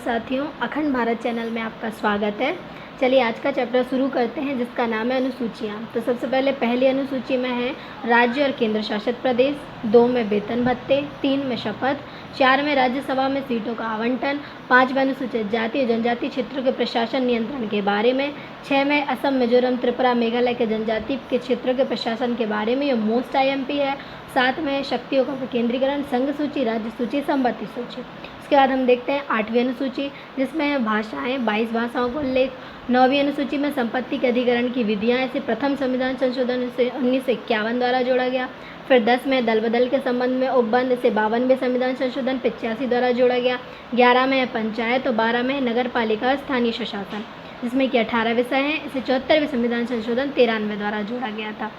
साथियों, अखंड भारत चैनल में आपका स्वागत है। चलिए आज का चैप्टर शुरू करते हैं जिसका नाम है अनुसूचियाँ। तो सबसे पहले पहली अनुसूची में है राज्य और केंद्र शासित प्रदेश, 2 में वेतन भत्ते, 3 में शपथ, 4 में राज्यसभा में सीटों का आवंटन, 5 में अनुसूचित जाति और जनजाति क्षेत्रों के प्रशासन नियंत्रण के बारे में, 6 में असम, मिजोरम, त्रिपुरा, मेघालय के जनजाति के क्षेत्रों के प्रशासन के बारे में, ये मोस्ट IMP है। 7 में शक्तियों का विकेंद्रीकरण, संघ सूची, राज्य सूची, संपत्ति सूची। उसके बाद हम देखते हैं 8वीं अनुसूची जिसमें है भाषाएं, 22 भाषाओं का उल्लेख। 9वीं अनुसूची में संपत्ति के अधिग्रहण की विधियां, इसे प्रथम संविधान संशोधन से 1951 द्वारा जोड़ा गया। फिर 10 में दल बदल के संबंध में उपबंध, इसे 52वें संविधान संशोधन 85 द्वारा जोड़ा गया। 11 में है पंचायत और 12 में है नगर पालिका और स्थानीय स्वशासन, जिसमें कि 18 विषय हैं, इसे 74वें संविधान संशोधन 93 द्वारा जोड़ा गया था।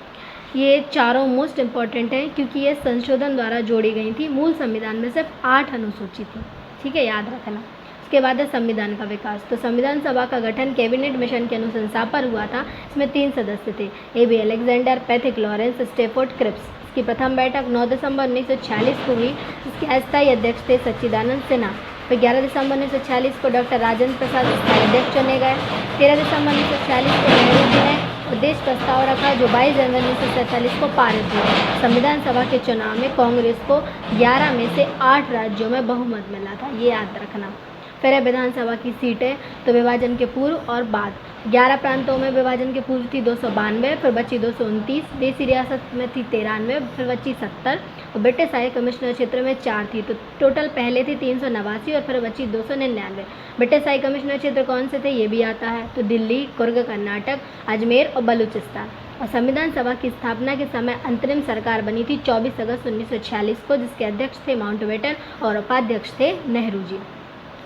ये चारों मोस्ट इम्पॉर्टेंट हैं क्योंकि ये संशोधन द्वारा जोड़ी गई थी। मूल संविधान में सिर्फ 8 अनुसूची थी, ठीक है, याद रखना। उसके बाद है संविधान का विकास। तो संविधान सभा का गठन कैबिनेट मिशन की अनुशंसा पर हुआ था। इसमें 3 सदस्य थे, AB Alexander, Pethick Lawrence, Stafford Cripps. इसकी प्रथम बैठक 9 दिसंबर 1946 को हुई। इसके अस्थायी अध्यक्ष थे सच्चिदानंद सिन्हा। फिर 11 दिसंबर 1946 को डॉक्टर राजेंद्र प्रसाद स्थायी अध्यक्ष चुने गए। 13 दिसंबर 1946 को नेहरू जी ने उद्देश्य प्रस्ताव रखा जो 22 जनवरी 1947 को पारित हुआ। संविधान सभा के चुनाव में कांग्रेस को 11 में से 8 राज्यों में बहुमत मिला था, ये याद रखना। फिर है विधानसभा की सीटें। तो विभाजन के पूर्व और बाद 11 प्रांतों में विभाजन के पूर्व थी 292, फिर बची 229, देसी रियासत में थी 93, फिर बची 70 और ब्रिटिश हाई कमिश्नर क्षेत्र में 4 थी। तो टोटल पहले थी 389 और फिर बची 299। ब्रिटिश हाई कमिश्नर क्षेत्र कौन से थे ये भी आता है, तो दिल्ली, कुर्ग कर्नाटक, अजमेर और बलूचिस्तान। और संविधान सभा की स्थापना के समय अंतरिम सरकार बनी थी 24 अगस्त 1946 को, जिसके अध्यक्ष थे माउंटबेटन और उपाध्यक्ष थे नेहरू जी।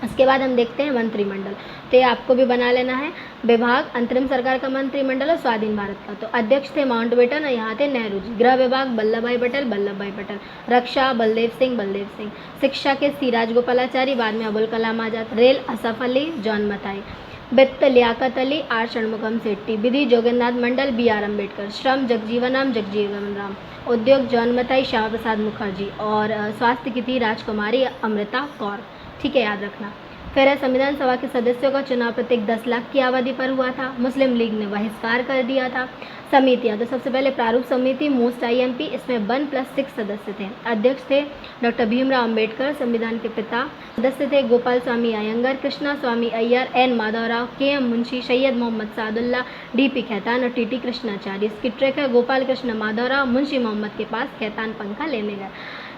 उसके बाद हम देखते हैं मंत्रिमंडल। तो ये आपको भी बना लेना है, विभाग, अंतरिम सरकार का मंत्रिमंडल और स्वाधीन भारत का। तो अध्यक्ष थे माउंटबेटन और यहाँ थे नेहरू जी। गृह विभाग वल्लभ भाई पटेल। रक्षा बलदेव सिंह। शिक्षा के सी राजगोपालाचारी, बाद में अबुल कलाम आजाद। रेल असफ अली, जॉन मथाई। वित्त लियाकत अली, आर षणमुगम सेट्टी। विधि जोगेंद्रनाथ मंडल, BR अम्बेडकर। श्रम जगजीवन राम। उद्योग जॉन मथाई, श्यामा प्रसाद मुखर्जी। और स्वास्थ्य की थी राजकुमारी अमृता कौर, ठीक है, याद रखना। फिर है संविधान सभा के सदस्यों का चुनाव प्रत्येक 10 लाख की आबादी पर हुआ था। मुस्लिम लीग ने बहिष्कार कर दिया था। समितियां, तो सबसे पहले प्रारूप समिति मोस्ट IMP, इसमें 1+6 सदस्य थे। अध्यक्ष थे डॉक्टर भीमराव अम्बेडकर, संविधान के पिता। सदस्य थे गोपाल स्वामी अयंगर, कृष्णा स्वामी Iyer, N Madhavrao, KM Munshi, Syed Mohammad Sadulla, DP Khetan और TT कृष्णाचार्य। इसकी ट्रिक है, गोपाल कृष्ण माधवराव मुंशी मोहम्मद के पास खेतान पंखा लेने गए।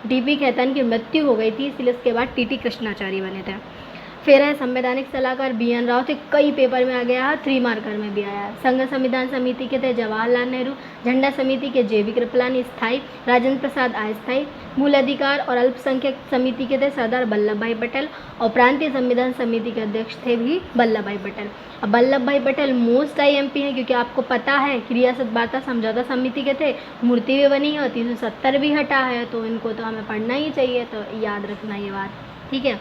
DP खेतान की मृत्यु हो गई थी, इसलिए उसके बाद TT कृष्णाचार्य बने थे। फिर है संवैधानिक सलाहकार BN राव थे, कई पेपर में आ गया है, 3 मार्कर में भी आया है। संघ संविधान समिति के थे जवाहरलाल नेहरू। झंडा समिति के JV कृपलानी स्थायी, राजेंद्र प्रसाद अस्थायी। मूल अधिकार और अल्पसंख्यक समिति के थे सरदार वल्लभ भाई पटेल और प्रांतीय संविधान समिति के अध्यक्ष थे भी वल्लभ भाई पटेल। अब वल्लभ भाई पटेल मोस्ट IMP हैं क्योंकि आपको पता है कि रियासत वार्ता समझौता समिति के थे, मूर्ति भी बनी है और 370 भी हटा है, तो इनको तो हमें पढ़ना ही चाहिए, तो याद रखना ये बात, ठीक है।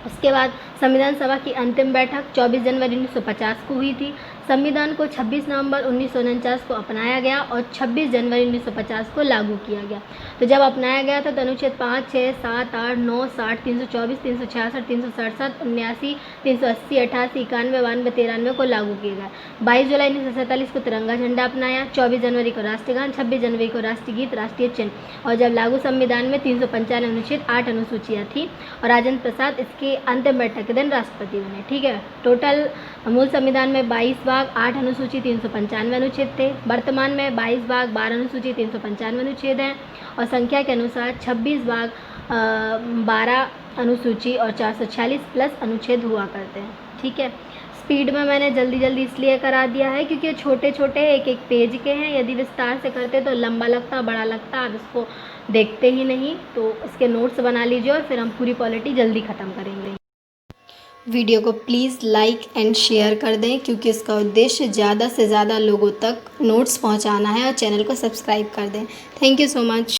उसके बाद संविधान सभा की अंतिम बैठक 24 जनवरी 1950 को हुई थी। संविधान को 26 नवंबर 1949 को अपनाया गया और 26 जनवरी 1950 को लागू किया गया। तो जब अपनाया गया था तो अनुच्छेद 5, 6, 7, 8, 9, 60, 324, 366, 367, 79, 380, 88, 91, 92, 93 को लागू किया गया। 22 जुलाई 1947 को तिरंगा झंडा अपनाया। 24 जनवरी को राष्ट्रगान, 26 जनवरी को राष्ट्रीय गीत, राष्ट्रीय चिन्ह। और जब लागू संविधान में 395 अनुच्छेद, 8 अनुसूचियाँ थी और राजेंद्र प्रसाद इसके अंतिम बैठक के दिन राष्ट्रपति बने, ठीक है। टोटल मूल संविधान में 22 भाग, 8 अनुसूची, 395 अनुच्छेद थे। वर्तमान में 22 भाग, 12 अनुसूची, 395 अनुच्छेद हैं और संख्या के अनुसार 26 भाग, 12 अनुसूची और 446 प्लस अनुच्छेद हुआ करते हैं, ठीक है। स्पीड में मैंने जल्दी इसलिए करा दिया है क्योंकि छोटे छोटे एक पेज के हैं, यदि विस्तार से करते तो लंबा लगता, बड़ा लगता, आप इसको देखते ही नहीं। तो इसके नोट्स बना लीजिए और फिर हम पूरी पॉलिटी जल्दी ख़त्म करेंगे। वीडियो को प्लीज़ लाइक एंड शेयर कर दें क्योंकि इसका उद्देश्य ज़्यादा से ज़्यादा लोगों तक नोट्स पहुंचाना है और चैनल को सब्सक्राइब कर दें। Thank you so much.